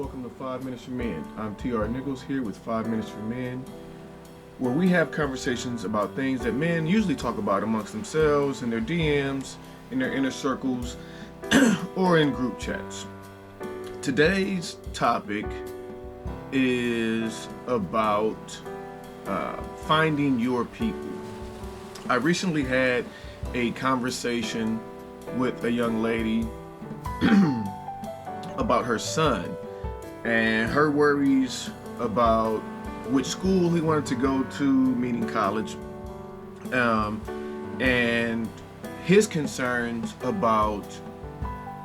welcome to 5 Minutes for Men. I'm TR Nichols here with 5 Minutes for Men, where we have conversations about things that men usually talk about amongst themselves in their DMs, in their inner circles, or in group chats. Today's topic is about finding your people. I recently had a conversation with a young lady about her son and her worries about which school he wanted to go to, meaning college, and his concerns about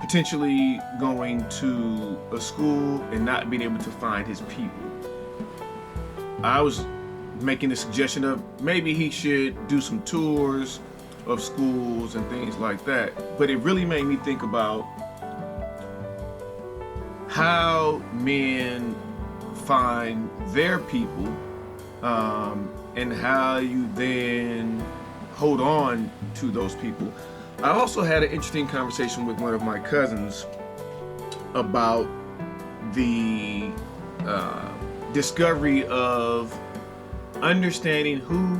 potentially going to a school and not being able to find his people. I was making the suggestion of maybe he should do some tours of schools and things like that, but it really made me think about how men find their people, and how you then hold on to those people. I also had an interesting conversation with one of my cousins about the discovery of understanding who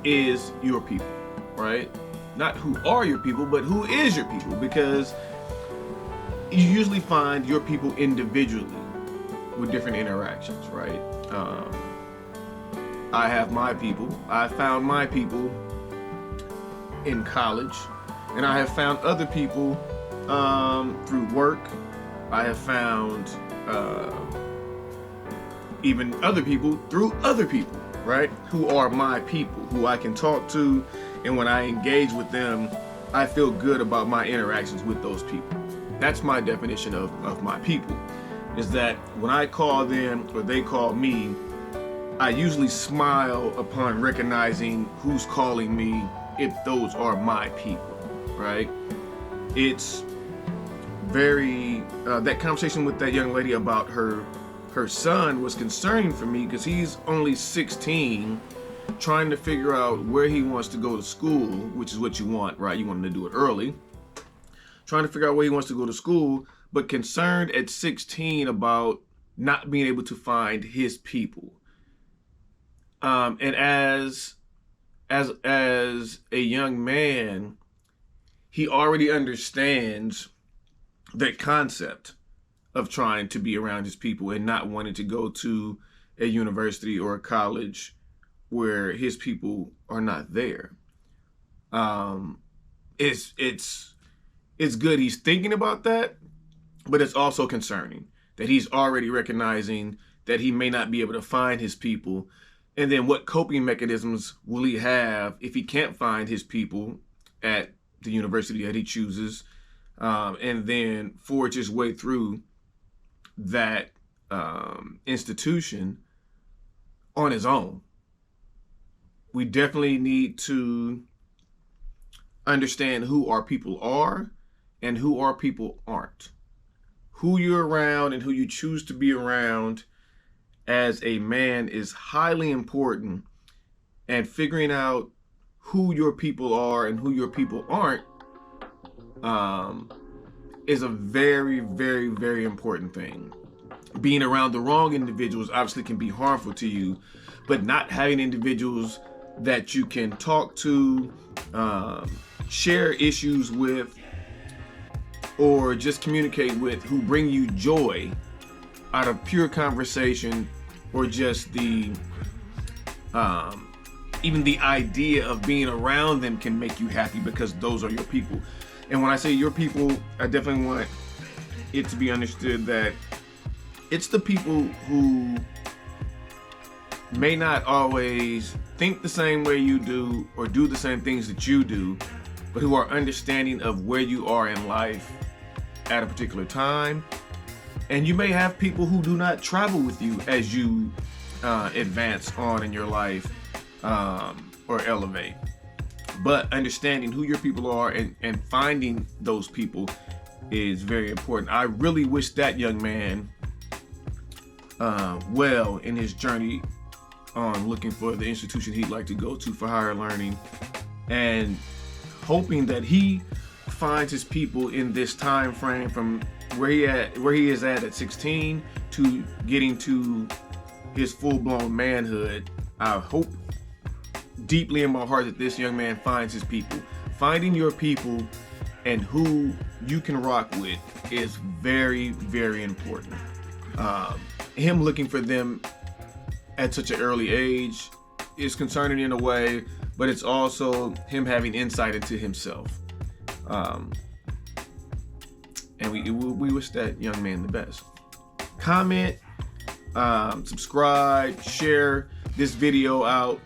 is your people, right? Not who are your people, but who is your people, because you usually find your people individually with different interactions, right? I have my people. I found my people in college, and I have found other people through work. I have found even other people through other people, right? Who are my people, who I can talk to, and when I engage with them, I feel good about my interactions with those people. That's my definition of my people, is that when I call them or they call me, I usually smile upon recognizing who's calling me if those are my people, right? It's very, that conversation with that young lady about her son was concerning for me because he's only 16, trying to figure out where he wants to go to school, which is what you want, right? You want him to do it early. Trying to figure out where he wants to go to school, but concerned at 16 about not being able to find his people. And as a young man, he already understands that concept of trying to be around his people and not wanting to go to a university or a college where his people are not there. It's good he's thinking about that, but it's also concerning that he's already recognizing that he may not be able to find his people. And then what coping mechanisms will he have if he can't find his people at the university that he chooses, and then forge his way through that institution on his own? We definitely need to understand who our people are and who our people aren't. Who you're around and who you choose to be around as a man is highly important, and figuring out who your people are and who your people aren't is a very, very, very important thing. Being around the wrong individuals obviously can be harmful to you, but not having individuals that you can talk to, share issues with, or just communicate with, who bring you joy out of pure conversation, or just the even the idea of being around them can make you happy, because those are your people. And when I say your people, I definitely want it to be understood that it's the people who may not always think the same way you do or do the same things that you do, but who are understanding of where you are in life at a particular time. And you may have people who do not travel with you as you advance on in your life, or elevate. But understanding who your people are and finding those people is very important. I really wish that young man well in his journey on looking for the institution he'd like to go to for higher learning, and hoping that he finds his people in this time frame from where he is at 16 to getting to his full-blown manhood. I hope deeply in my heart that this young man finds his people. Finding your people and who you can rock with is very, very important. Him looking for them at such an early age is concerning in a way, but it's also him having insight into himself. And we wish that young man the best. Comment, subscribe, share this video out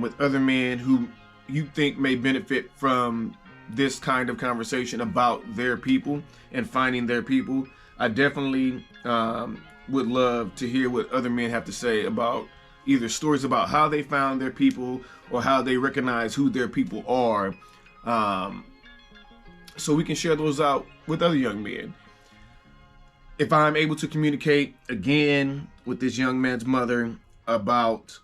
with other men who you think may benefit from this kind of conversation about their people and finding their people. I definitely would love to hear what other men have to say about either stories about how they found their people or how they recognize who their people are, so we can share those out with other young men. If I'm able to communicate again with this young man's mother about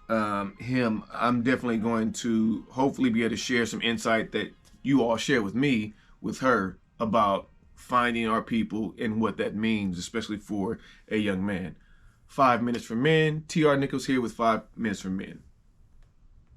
him, I'm definitely going to hopefully be able to share some insight that you all share with me, with her, about finding our people and what that means, especially for a young man. 5 Minutes for Men. TR Nichols here with 5 Minutes for Men.